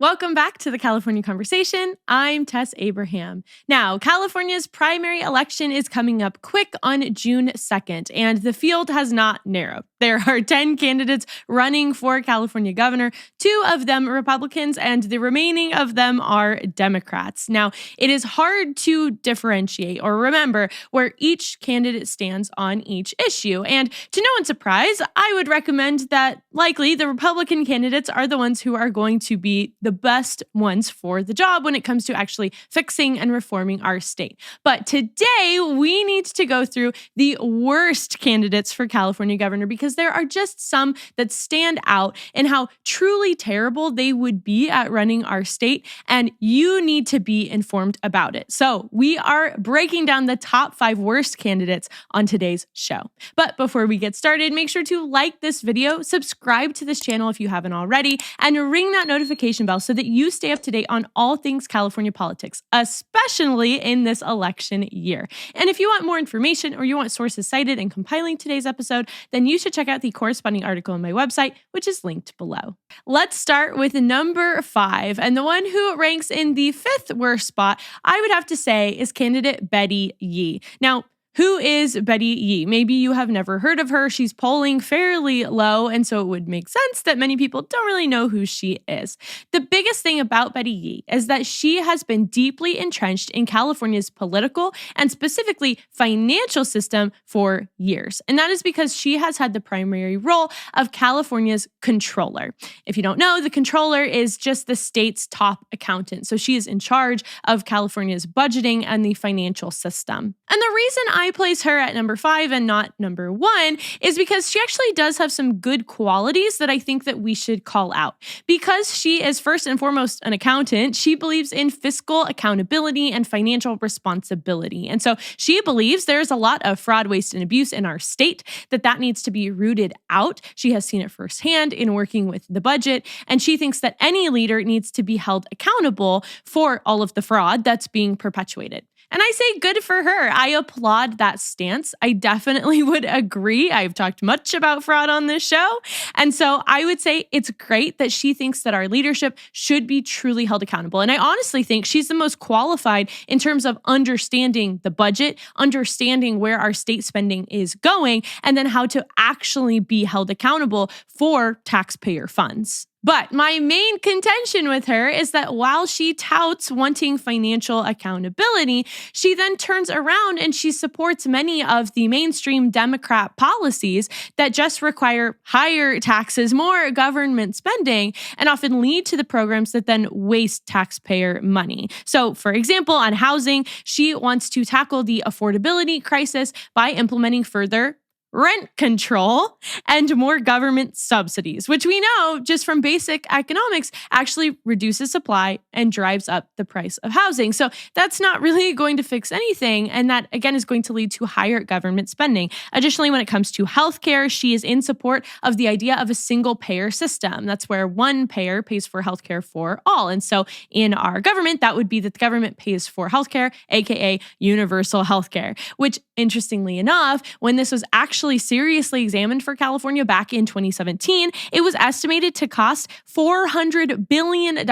Welcome back to the California Conversation. I'm Tess Abraham. Now, California's primary election is coming up quick on June 2nd, and the field has not narrowed. There are 10 candidates running for California governor, 2 of them Republicans, and the remaining of them are Democrats. Now, it is hard to differentiate or remember where each candidate stands on each issue. And to no one's surprise, I would recommend that likely the Republican candidates are the ones who are going to be the best ones for the job when it comes to actually fixing and reforming our state. But today, we need to go through the worst candidates for California governor because there are just some that stand out in how truly terrible they would be at running our state, and you need to be informed about it. So we are breaking down the top 5 worst candidates on today's show. But before we get started, make sure to like this video, subscribe to this channel if you haven't already, and ring that notification bell so that you stay up to date on all things California politics, especially in this election year. And if you want more information or you want sources cited in compiling today's episode, then you should check out the corresponding article on my website, which is linked below. Let's start with number 5, and the one who ranks in the 5th worst spot, I would have to say, is candidate Betty Yee. Now, who is Betty Yee? Maybe you have never heard of her. She's polling fairly low, and so it would make sense that many people don't really know who she is. The biggest thing about Betty Yee is that she has been deeply entrenched in California's political and specifically financial system for years. And that is because she has had the primary role of California's controller. If you don't know, the controller is just the state's top accountant. So she is in charge of California's budgeting and the financial system. And the reason I place her at number 5 and not number 1 is because she actually does have some good qualities that I think that we should call out. Because she is first and foremost an accountant, she believes in fiscal accountability and financial responsibility. And so she believes there's a lot of fraud, waste, and abuse in our state, that needs to be rooted out. She has seen it firsthand in working with the budget, and she thinks that any leader needs to be held accountable for all of the fraud that's being perpetuated. And I say good for her. I applaud that stance. I definitely would agree. I've talked much about fraud on this show. And so I would say it's great that she thinks that our leadership should be truly held accountable. And I honestly think she's the most qualified in terms of understanding the budget, understanding where our state spending is going, and then how to actually be held accountable for taxpayer funds. But my main contention with her is that while she touts wanting financial accountability, she then turns around and she supports many of the mainstream Democrat policies that just require higher taxes, more government spending, and often lead to the programs that then waste taxpayer money. So, for example, on housing, she wants to tackle the affordability crisis by implementing further rent control and more government subsidies, which we know just from basic economics actually reduces supply and drives up the price of housing. So that's not really going to fix anything. And that, again, is going to lead to higher government spending. Additionally, when it comes to healthcare, she is in support of the idea of a single payer system. That's where one payer pays for healthcare for all. And so in our government, that would be that the government pays for healthcare, aka universal healthcare, which, interestingly enough, when this was actually seriously examined for California back in 2017, it was estimated to cost $400 billion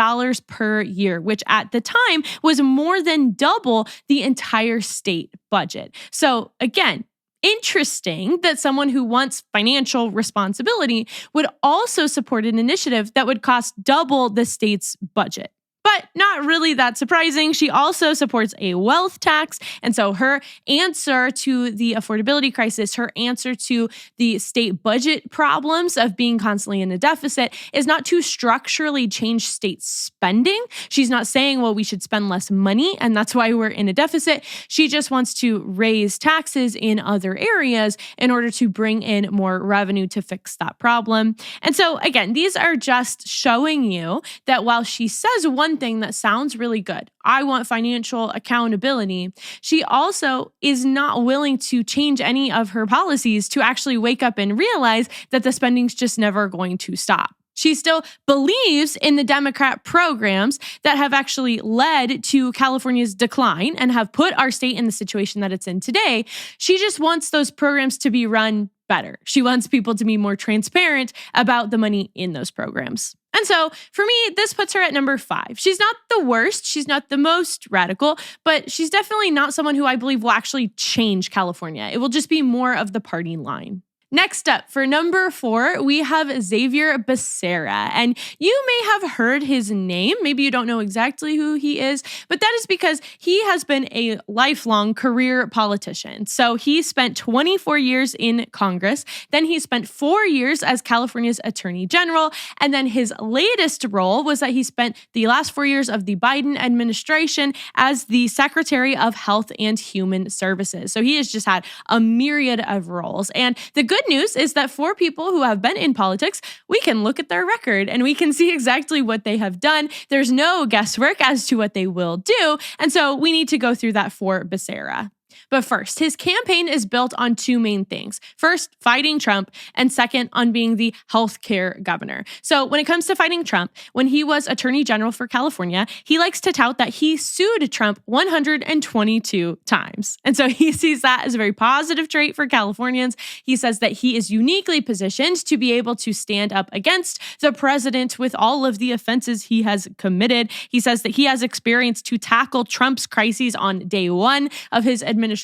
per year, which at the time was more than double the entire state budget. So again, interesting that someone who wants financial responsibility would also support an initiative that would cost double the state's budget. But not really that surprising. She also supports a wealth tax. And so her answer to the affordability crisis, her answer to the state budget problems of being constantly in a deficit is not to structurally change state spending. She's not saying, well, we should spend less money and that's why we're in a deficit. She just wants to raise taxes in other areas in order to bring in more revenue to fix that problem. And so again, these are just showing you that while she says one thing that sounds really good, I want financial accountability, she also is not willing to change any of her policies to actually wake up and realize that the spending's just never going to stop. She still believes in the Democrat programs that have actually led to California's decline and have put our state in the situation that it's in today. She just wants those programs to be run better. She wants people to be more transparent about the money in those programs. And so for me, this puts her at number 5. She's not the worst. She's not the most radical, but she's definitely not someone who I believe will actually change California. It will just be more of the party line. Next up, for number 4, we have Xavier Becerra. And you may have heard his name. Maybe you don't know exactly who he is, but that is because he has been a lifelong career politician. So he spent 24 years in Congress. Then he spent 4 years as California's Attorney General. And then his latest role was that he spent the last 4 years of the Biden administration as the Secretary of Health and Human Services. So he has just had a myriad of roles. And the good news is that for people who have been in politics, we can look at their record and we can see exactly what they have done. There's no guesswork as to what they will do. And so we need to go through that for Becerra. But first, his campaign is built on 2 main things. First, fighting Trump, and second, on being the healthcare governor. So when it comes to fighting Trump, when he was Attorney General for California, he likes to tout that he sued Trump 122 times. And so he sees that as a very positive trait for Californians. He says that he is uniquely positioned to be able to stand up against the president with all of the offenses he has committed. He says that he has experience to tackle Trump's crises on day 1 of his administration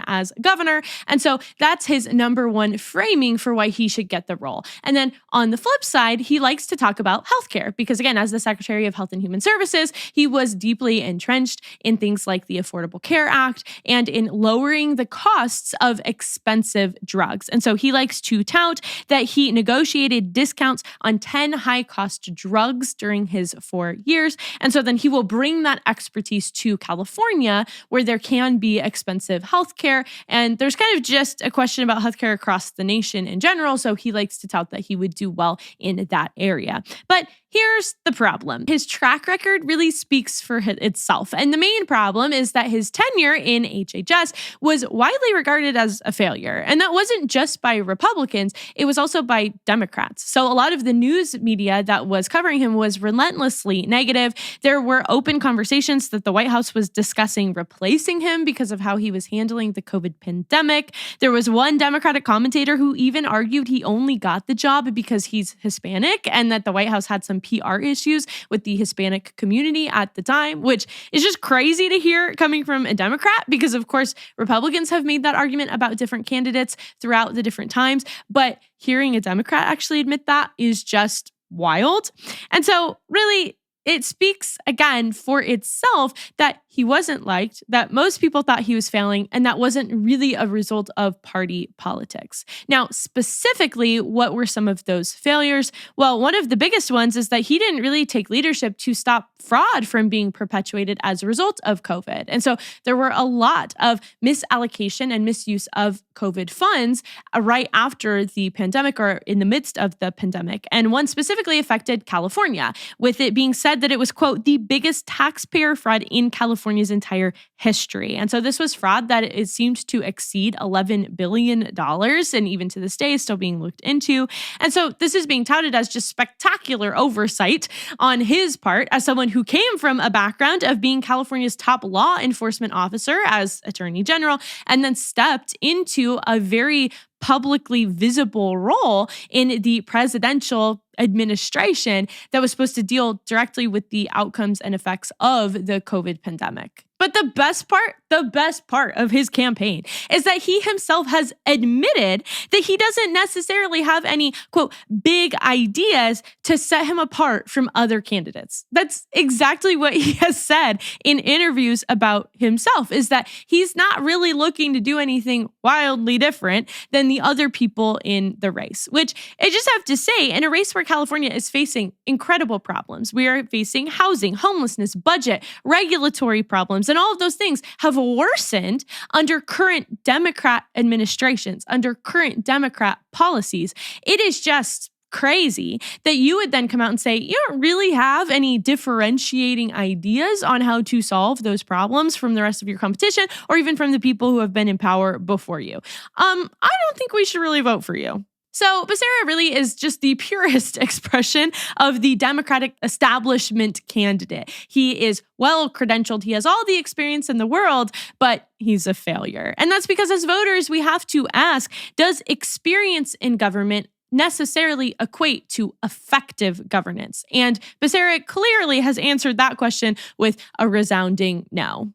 as governor. And so that's his number 1 framing for why he should get the role. And then on the flip side, he likes to talk about healthcare because, again, as the Secretary of Health and Human Services, he was deeply entrenched in things like the Affordable Care Act and in lowering the costs of expensive drugs. And so he likes to tout that he negotiated discounts on 10 high-cost drugs during his 4 years. And so then he will bring that expertise to California, where there can be expensive healthcare. And there's kind of just a question about healthcare across the nation in general. So he likes to tout that he would do well in that area. But here's the problem. His track record really speaks for itself. And the main problem is that his tenure in HHS was widely regarded as a failure. And that wasn't just by Republicans, it was also by Democrats. So a lot of the news media that was covering him was relentlessly negative. There were open conversations that the White House was discussing replacing him because of how he was handling the COVID pandemic. There was one Democratic commentator who even argued he only got the job because he's Hispanic and that the White House had some PR issues with the Hispanic community at the time, which is just crazy to hear coming from a Democrat because, of course, Republicans have made that argument about different candidates throughout the different times. But hearing a Democrat actually admit that is just wild. And so really, it speaks again for itself that he wasn't liked, that most people thought he was failing, and that wasn't really a result of party politics. Now, specifically, what were some of those failures? Well, one of the biggest ones is that he didn't really take leadership to stop fraud from being perpetuated as a result of COVID. And so there were a lot of misallocation and misuse of COVID funds right after the pandemic or in the midst of the pandemic. And one specifically affected California, with it being said that it was, quote, the biggest taxpayer fraud in California's entire history. And so this was fraud that it seemed to exceed $11 billion, and even to this day is still being looked into. And so this is being touted as just spectacular oversight on his part as someone who came from a background of being California's top law enforcement officer as Attorney General, and then stepped into a very publicly visible role in the presidential administration that was supposed to deal directly with the outcomes and effects of the COVID pandemic. But the best part of his campaign is that he himself has admitted that he doesn't necessarily have any, quote, big ideas to set him apart from other candidates. That's exactly what he has said in interviews about himself, is that he's not really looking to do anything wildly different than the other people in the race, which I just have to say, in a race where California is facing incredible problems, we are facing housing, homelessness, budget, regulatory problems, and all of those things have worsened under current Democrat administrations, under current Democrat policies. It is just crazy that you would then come out and say, you don't really have any differentiating ideas on how to solve those problems from the rest of your competition or even from the people who have been in power before you. I don't think we should really vote for you. So Becerra really is just the purest expression of the Democratic establishment candidate. He is well credentialed. He has all the experience in the world, but he's a failure. And that's because as voters, we have to ask, does experience in government necessarily equate to effective governance? And Becerra clearly has answered that question with a resounding no.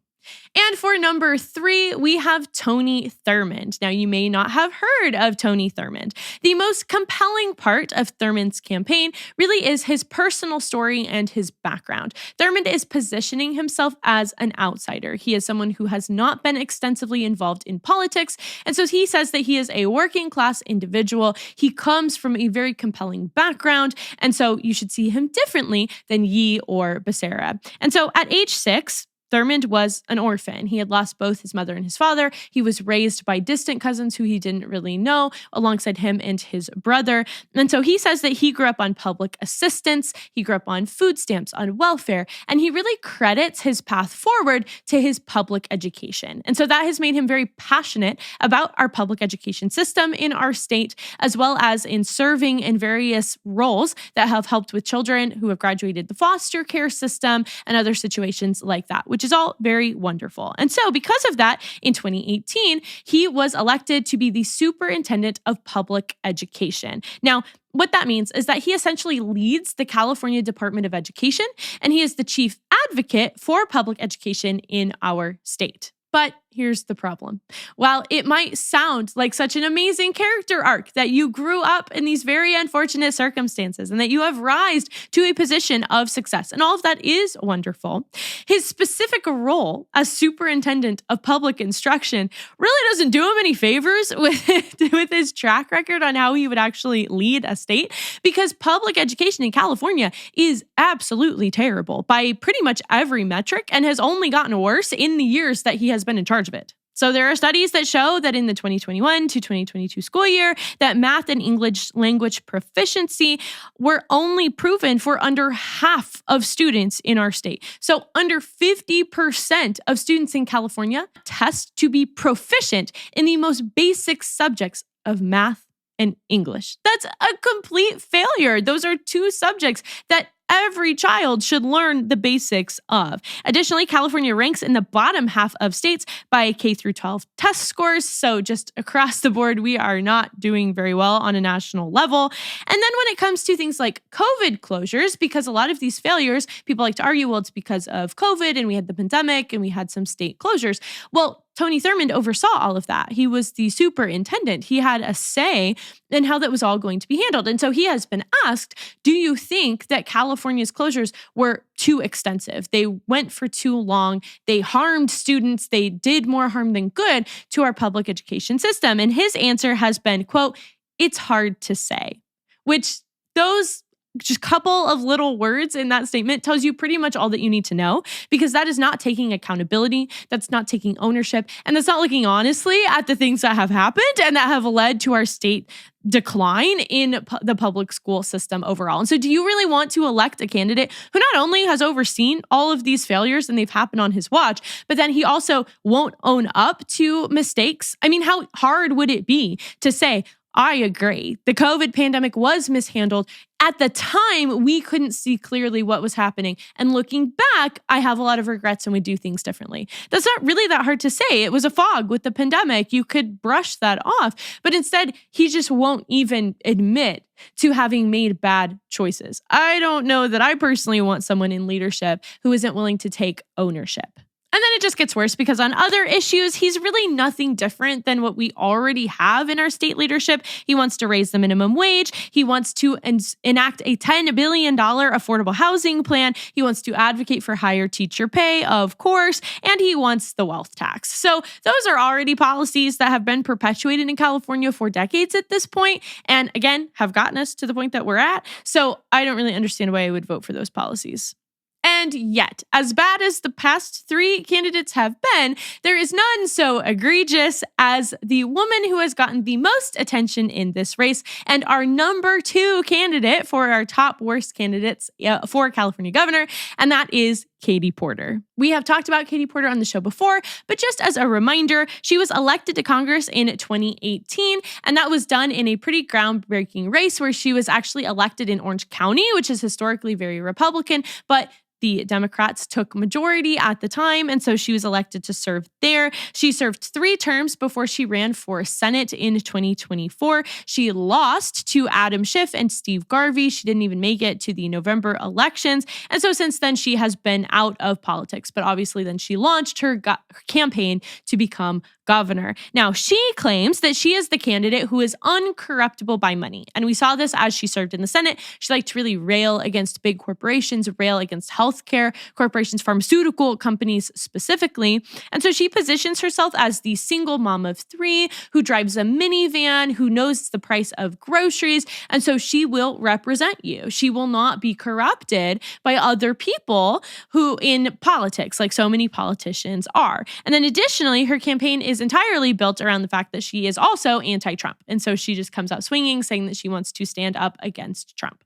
And for number 3, we have Tony Thurmond. Now, you may not have heard of Tony Thurmond. The most compelling part of Thurmond's campaign really is his personal story and his background. Thurmond is positioning himself as an outsider. He is someone who has not been extensively involved in politics, and so he says that he is a working class individual. He comes from a very compelling background, and so you should see him differently than Yee or Becerra. And so at age 6, Thurmond was an orphan. He had lost both his mother and his father. He was raised by distant cousins who he didn't really know, alongside him and his brother. And so he says that he grew up on public assistance, he grew up on food stamps, on welfare, and he really credits his path forward to his public education. And so that has made him very passionate about our public education system in our state, as well as in serving in various roles that have helped with children who have graduated the foster care system and other situations like that, which is all very wonderful. And so because of that, in 2018, he was elected to be the superintendent of public education. Now, what that means is that he essentially leads the California Department of Education, and he is the chief advocate for public education in our state. But here's the problem. While it might sound like such an amazing character arc that you grew up in these very unfortunate circumstances and that you have risen to a position of success, and all of that is wonderful, his specific role as superintendent of public instruction really doesn't do him any favors with his track record on how he would actually lead a state, because public education in California is absolutely terrible by pretty much every metric and has only gotten worse in the years that he has been in charge of it. So there are studies that show that in the 2021 to 2022 school year, that math and English language proficiency were only proven for under half of students in our state. So under 50% of students in California test to be proficient in the most basic subjects of math and English. That's a complete failure. Those are two subjects that every child should learn the basics of. Additionally, California ranks in the bottom half of states by K through 12 test scores. So just across the board, we are not doing very well on a national level. And then when it comes to things like COVID closures, because a lot of these failures, people like to argue, well, it's because of COVID and we had the pandemic and we had some state closures. Well, Tony Thurmond oversaw all of that. He was the superintendent. He had a say in how that was all going to be handled. And so he has been asked, do you think that California's closures were too extensive? They went for too long. They harmed students. They did more harm than good to our public education system. And his answer has been, quote, "It's hard to say," which those just couple of little words in that statement tells you pretty much all that you need to know, because that is not taking accountability, that's not taking ownership, and that's not looking honestly at the things that have happened and that have led to our state decline in the public school system overall. And so do you really want to elect a candidate who not only has overseen all of these failures and they've happened on his watch, but then he also won't own up to mistakes? I mean, how hard would it be to say, I agree, the COVID pandemic was mishandled. At the time, we couldn't see clearly what was happening. And looking back, I have a lot of regrets and we do things differently. That's not really that hard to say. It was a fog with the pandemic. You could brush that off. But instead, he just won't even admit to having made bad choices. I don't know that I personally want someone in leadership who isn't willing to take ownership. And then it just gets worse, because on other issues, he's really nothing different than what we already have in our state leadership. He wants to raise the minimum wage. He wants to enact a $10 billion affordable housing plan. He wants to advocate for higher teacher pay, of course, and he wants the wealth tax. So those are already policies that have been perpetuated in California for decades at this point, and again, have gotten us to the point that we're at. So I don't really understand why I would vote for those policies. And yet, as bad as the past 3 candidates have been, there is none so egregious as the woman who has gotten the most attention in this race, and our number 2 candidate for our top worst candidates for California governor, and that is Katie Porter. We have talked about Katie Porter on the show before, but just as a reminder, she was elected to Congress in 2018, and that was done in a pretty groundbreaking race where she was actually elected in Orange County, which is historically very Republican, but The Democrats took majority at the time, and so she was elected to serve there. She served 3 terms before she ran for Senate in 2024. She lost to Adam Schiff and Steve Garvey. She didn't even make it to the November elections. And so since then, she has been out of politics. But obviously, then she launched her campaign to become governor. Now, she claims that she is the candidate who is uncorruptible by money. And we saw this as she served in the Senate. She liked to really rail against big corporations, rail against healthcare corporations, pharmaceutical companies specifically. And so she positions herself as the single mom of 3 who drives a minivan, who knows the price of groceries. And so she will represent you. She will not be corrupted by other people who in politics, like so many politicians are. And then additionally, her campaign is entirely built around the fact that she is also anti-Trump. And so she just comes out swinging, saying that she wants to stand up against Trump.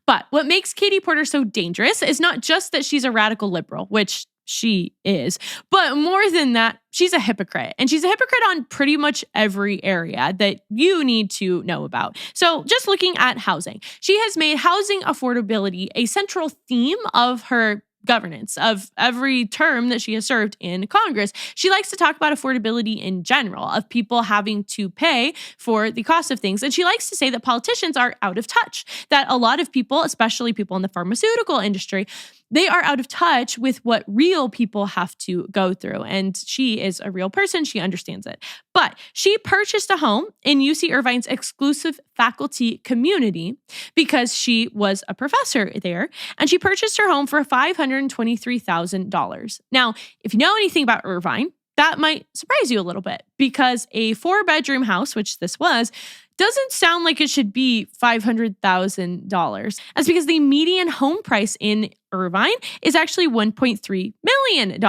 But what makes Katie Porter so dangerous is not just that she's a radical liberal, which she is, but more than that, she's a hypocrite. And she's a hypocrite on pretty much every area that you need to know about. So just looking at housing, she has made housing affordability a central theme of her governance of every term that she has served in Congress. She likes to talk about affordability in general, of people having to pay for the cost of things. And she likes to say that politicians are out of touch, that a lot of people, especially people in the pharmaceutical industry, they are out of touch with what real people have to go through. And she is a real person. She understands it. But she purchased a home in UC Irvine's exclusive faculty community because she was a professor there. And she purchased her home for $523,000. Now, if you know anything about Irvine, that might surprise you a little bit because a 4-bedroom house, which this was, doesn't sound like it should be $500,000. That's because the median home price in Irvine is actually $1.3 million.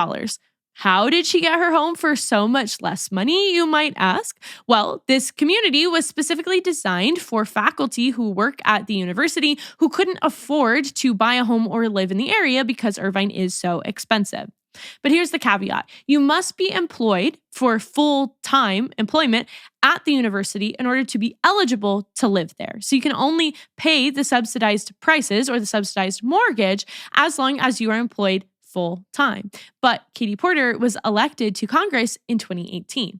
How did she get her home for so much less money, you might ask? Well, this community was specifically designed for faculty who work at the university who couldn't afford to buy a home or live in the area because Irvine is so expensive. But here's the caveat. You must be employed for full-time employment at the university in order to be eligible to live there. So you can only pay the subsidized prices or the subsidized mortgage as long as you are employed full-time. But Katie Porter was elected to Congress in 2018.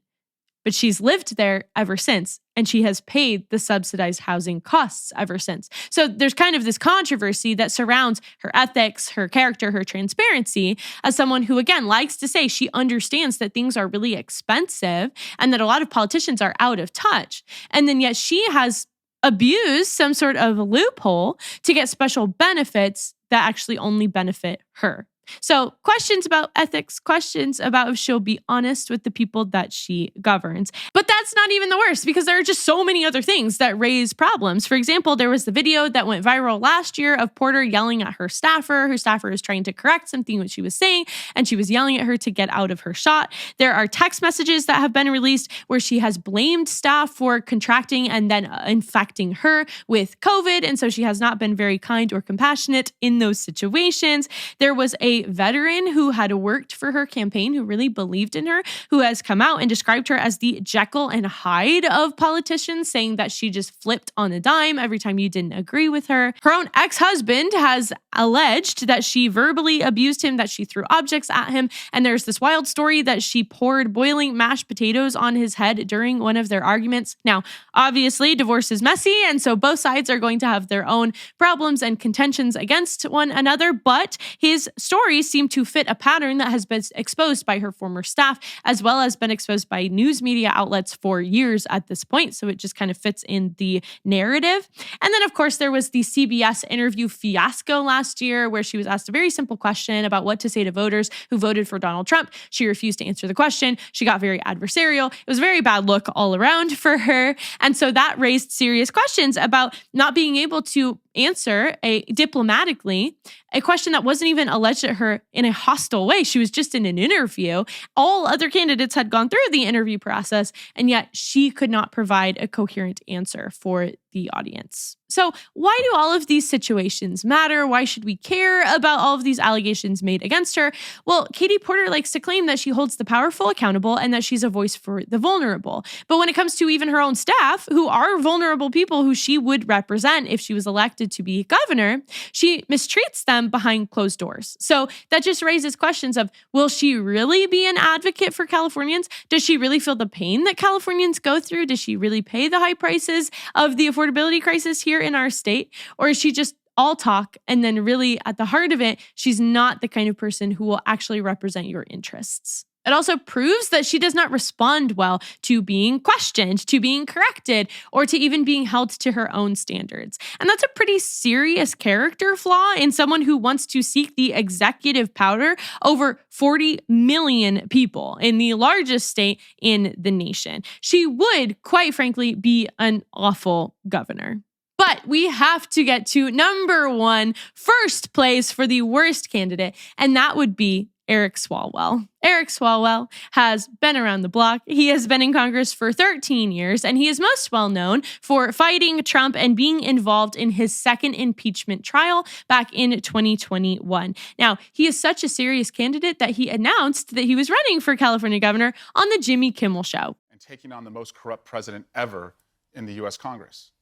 But she's lived there ever since, and she has paid the subsidized housing costs ever since. So there's kind of this controversy that surrounds her ethics, her character, her transparency as someone who, again, likes to say she understands that things are really expensive and that a lot of politicians are out of touch. And then yet she has abused some sort of loophole to get special benefits that actually only benefit her. So questions about ethics, questions about if she'll be honest with the people that she governs. But that's not even the worst because there are just so many other things that raise problems. For example, there was the video that went viral last year of Porter yelling at her staffer. Her staffer is trying to correct something what she was saying, and she was yelling at her to get out of her shot. There are text messages that have been released where she has blamed staff for contracting and then infecting her with COVID. And so she has not been very kind or compassionate in those situations. There was a veteran who had worked for her campaign, who really believed in her, who has come out and described her as the Jekyll and Hyde of politicians, saying that she just flipped on a dime every time you didn't agree with her. Her own ex-husband has alleged that she verbally abused him, that she threw objects at him, and there's this wild story that she poured boiling mashed potatoes on his head during one of their arguments. Now, obviously, divorce is messy, and so both sides are going to have their own problems and contentions against one another, but his stories seem to fit a pattern that has been exposed by her former staff, as well as been exposed by news media outlets for years at this point. So it just kind of fits in the narrative. And then, of course, there was the CBS interview fiasco last year where she was asked a very simple question about what to say to voters who voted for Donald Trump. She refused to answer the question. She got very adversarial. It was a very bad look all around for her. And so that raised serious questions about not being able to answer diplomatically a question that wasn't even alleged at her in a hostile way. She was just in an interview. All other candidates had gone through the interview process, and yet she could not provide a coherent answer for the audience. So why do all of these situations matter? Why should we care about all of these allegations made against her? Well, Katie Porter likes to claim that she holds the powerful accountable and that she's a voice for the vulnerable. But when it comes to even her own staff, who are vulnerable people who she would represent if she was elected to be governor, she mistreats them behind closed doors. So that just raises questions of, will she really be an advocate for Californians? Does she really feel the pain that Californians go through? Does she really pay the high prices of the affordability crisis here in our state? Or is she just all talk and then really at the heart of it, she's not the kind of person who will actually represent your interests? It also proves that she does not respond well to being questioned, to being corrected, or to even being held to her own standards. And that's a pretty serious character flaw in someone who wants to seek the executive power over 40 million people in the largest state in the nation. She would, quite frankly, be an awful governor. But we have to get to number one, first place for the worst candidate, and that would be Eric Swalwell. Eric Swalwell has been around the block. He has been in Congress for 13 years, and he is most well known for fighting Trump and being involved in his second impeachment trial back in 2021. Now, he is such a serious candidate that he announced that he was running for California governor on the Jimmy Kimmel Show. And taking on the most corrupt president ever in the U.S. Congress.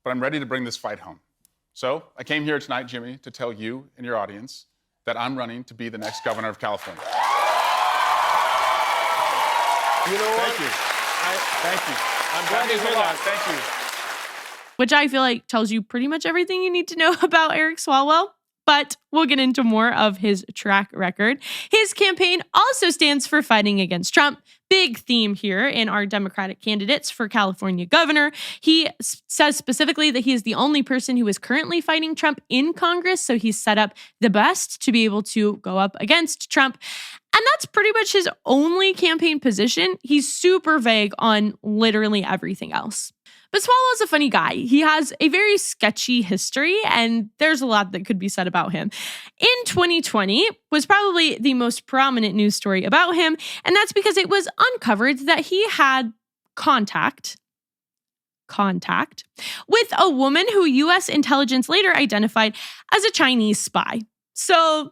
But I'm ready to bring this fight home. So I came here tonight, Jimmy, to tell you and your audience that I'm running to be the next governor of California. You know what? Thank you. Thank you. I'm glad to hear that. Thank you. Which I feel like tells you pretty much everything you need to know about Eric Swalwell. But we'll get into more of his track record. His campaign also stands for fighting against Trump. Big theme here in our Democratic candidates for California governor. He says specifically that he is the only person who is currently fighting Trump in Congress. So he's set up the best to be able to go up against Trump. And that's pretty much his only campaign position. He's super vague on literally everything else. But Swalwell's a funny guy. He has a very sketchy history, and there's a lot that could be said about him. In 2020 was probably the most prominent news story about him, and that's because it was uncovered that he had contact with a woman who U.S. intelligence later identified as a Chinese spy. So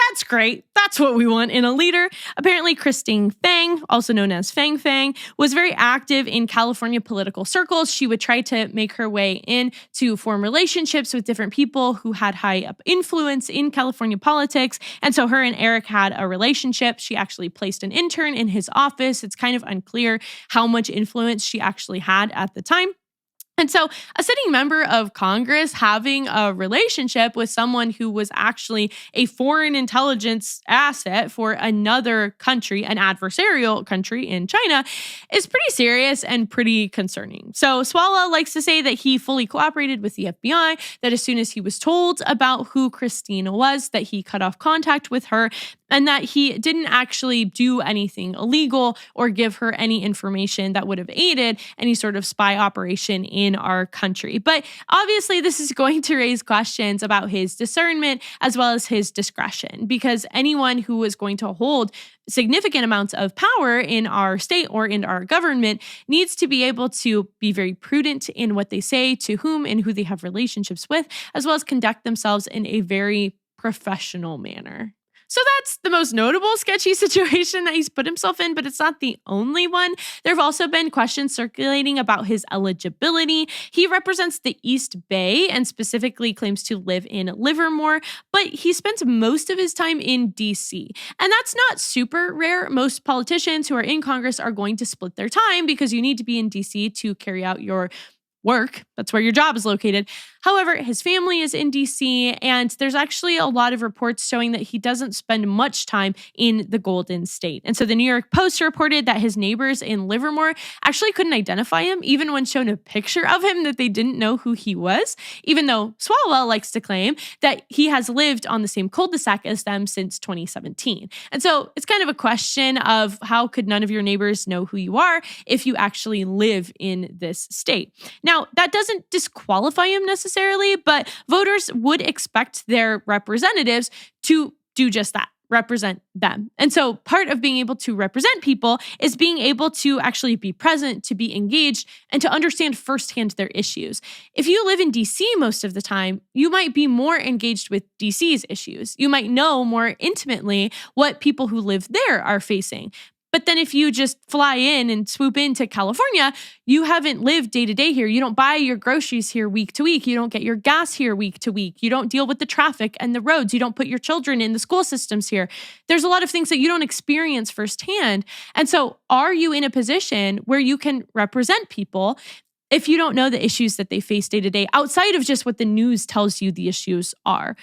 that's great. That's what we want in a leader. Apparently, Christine Fang, also known as Fang Fang, was very active in California political circles. She would try to make her way in to form relationships with different people who had high up influence in California politics. And so her and Eric had a relationship. She actually placed an intern in his office. It's kind of unclear how much influence she actually had at the time. And so a sitting member of Congress having a relationship with someone who was actually a foreign intelligence asset for another country, an adversarial country in China, is pretty serious and pretty concerning. So Swalwell likes to say that he fully cooperated with the FBI, that as soon as he was told about who Christina was, that he cut off contact with her, and that he didn't actually do anything illegal or give her any information that would have aided any sort of spy operation in our country. But obviously, this is going to raise questions about his discernment as well as his discretion, because anyone who is going to hold significant amounts of power in our state or in our government needs to be able to be very prudent in what they say, to whom and who they have relationships with, as well as conduct themselves in a very professional manner. So that's the most notable sketchy situation that he's put himself in, but it's not the only one. There have also been questions circulating about his eligibility. He represents the East Bay and specifically claims to live in Livermore, but he spends most of his time in DC. And that's not super rare. Most politicians who are in Congress are going to split their time because you need to be in DC to carry out your work. That's where your job is located. However, his family is in DC, and there's actually a lot of reports showing that he doesn't spend much time in the Golden State. And so the New York Post reported that his neighbors in Livermore actually couldn't identify him, even when shown a picture of him, that they didn't know who he was, even though Swalwell likes to claim that he has lived on the same cul-de-sac as them since 2017. And so it's kind of a question of how could none of your neighbors know who you are if you actually live in this state. Now, that doesn't disqualify him necessarily, but voters would expect their representatives to do just that, represent them. And so part of being able to represent people is being able to actually be present, to be engaged, and to understand firsthand their issues. If you live in DC most of the time, you might be more engaged with DC's issues. You might know more intimately what people who live there are facing. But then if you just fly in and swoop into California, you haven't lived day to day here. You don't buy your groceries here week to week. You don't get your gas here week to week. You don't deal with the traffic and the roads. You don't put your children in the school systems here. There's a lot of things that you don't experience firsthand. And so are you in a position where you can represent people if you don't know the issues that they face day to day outside of just what the news tells you the issues are?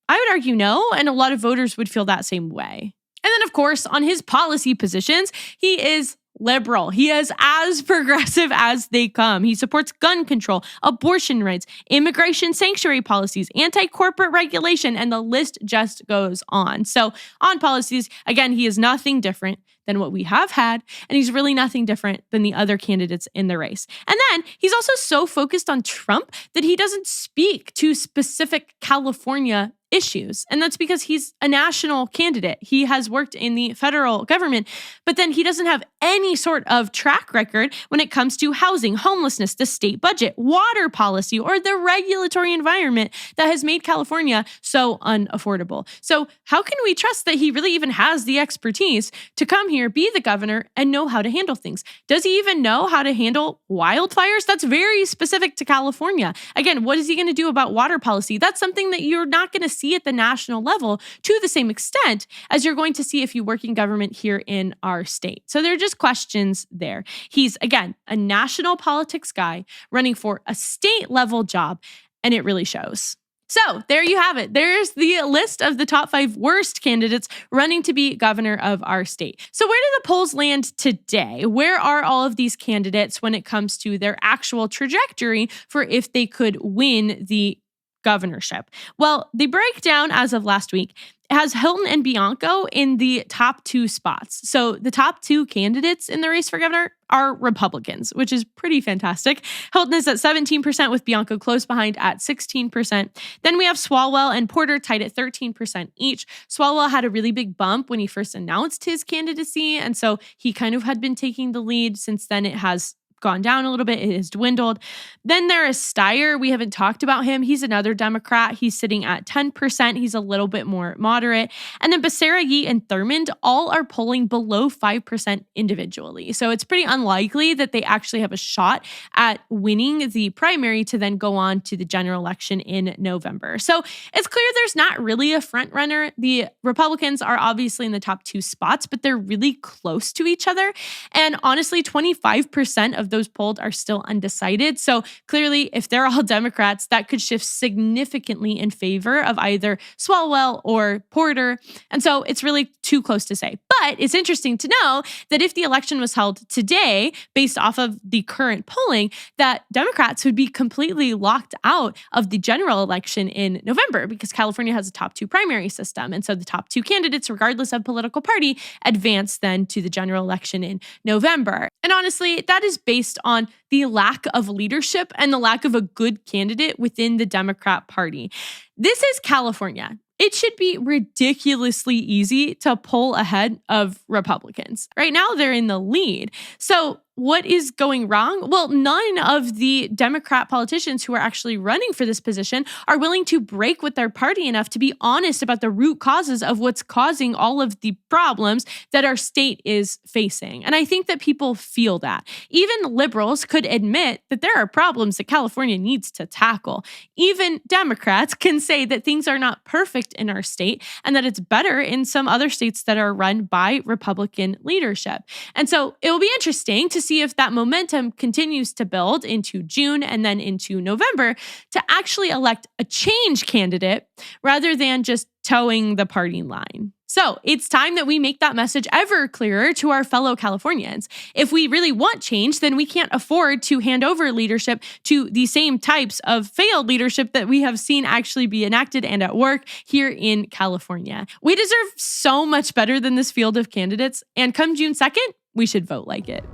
I would argue no, and a lot of voters would feel that same way. And then, of course, on his policy positions, he is liberal. He is as progressive as they come. He supports gun control, abortion rights, immigration sanctuary policies, anti-corporate regulation, and the list just goes on. So on policies, again, he is nothing different than what we have had, and he's really nothing different than the other candidates in the race. And then he's also so focused on Trump that he doesn't speak to specific California issues. And that's because he's a national candidate. He has worked in the federal government, but then he doesn't have any sort of track record when it comes to housing, homelessness, the state budget, water policy, or the regulatory environment that has made California so unaffordable. So how can we trust that he really even has the expertise to come here, be the governor, and know how to handle things? Does he even know how to handle wildfires? That's very specific to California. Again, what is he going to do about water policy? That's something that you're not going to see at the national level to the same extent as you're going to see if you work in government here in our state. So there are just questions there. He's, again, a national politics guy running for a state level job, and it really shows. So there you have it. There's the list of the top 5 worst candidates running to be governor of our state. So where do the polls land today? Where are all of these candidates when it comes to their actual trajectory for if they could win the governorship? Well, the breakdown as of last week has Hilton and Bianco in the top 2 spots. So the top 2 candidates in the race for governor are Republicans, which is pretty fantastic. Hilton is at 17% with Bianco close behind at 16%. Then we have Swalwell and Porter tied at 13% each. Swalwell had a really big bump when he first announced his candidacy, and so he kind of had been taking the lead. Since then, it has gone down a little bit. It has dwindled. Then there is Steyer. We haven't talked about him. He's another Democrat. He's sitting at 10%. He's a little bit more moderate. And then Becerra, Yee, and Thurmond all are polling below 5% individually. So it's pretty unlikely that they actually have a shot at winning the primary to then go on to the general election in November. So it's clear there's not really a front runner. The Republicans are obviously in the top 2 spots, but they're really close to each other. And honestly, 25% of those polled are still undecided. So clearly, if they're all Democrats, that could shift significantly in favor of either Swalwell or Porter. And so it's really too close to say. But it's interesting to know that if the election was held today, based off of the current polling, that Democrats would be completely locked out of the general election in November because California has a top 2 primary system. And so the top 2 candidates, regardless of political party, advance then to the general election in November. And honestly, that is based on the lack of leadership and the lack of a good candidate within the Democrat Party. This is California. It should be ridiculously easy to pull ahead of Republicans. Right now, they're in the lead. So what is going wrong? Well, none of the Democrat politicians who are actually running for this position are willing to break with their party enough to be honest about the root causes of what's causing all of the problems that our state is facing. And I think that people feel that. Even liberals could admit that there are problems that California needs to tackle. Even Democrats can say that things are not perfect in our state and that it's better in some other states that are run by Republican leadership. And so it will be interesting to see if that momentum continues to build into June and then into November to actually elect a change candidate rather than just towing the party line. So it's time that we make that message ever clearer to our fellow Californians. If we really want change, then we can't afford to hand over leadership to the same types of failed leadership that we have seen actually be enacted and at work here in California. We deserve so much better than this field of candidates, and come June 2nd, we should vote like it.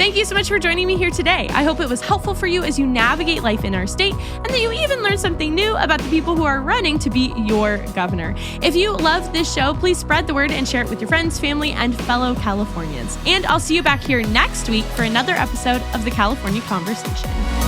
Thank you so much for joining me here today. I hope it was helpful for you as you navigate life in our state and that you even learned something new about the people who are running to be your governor. If you love this show, please spread the word and share it with your friends, family, and fellow Californians. And I'll see you back here next week for another episode of the California Conversation.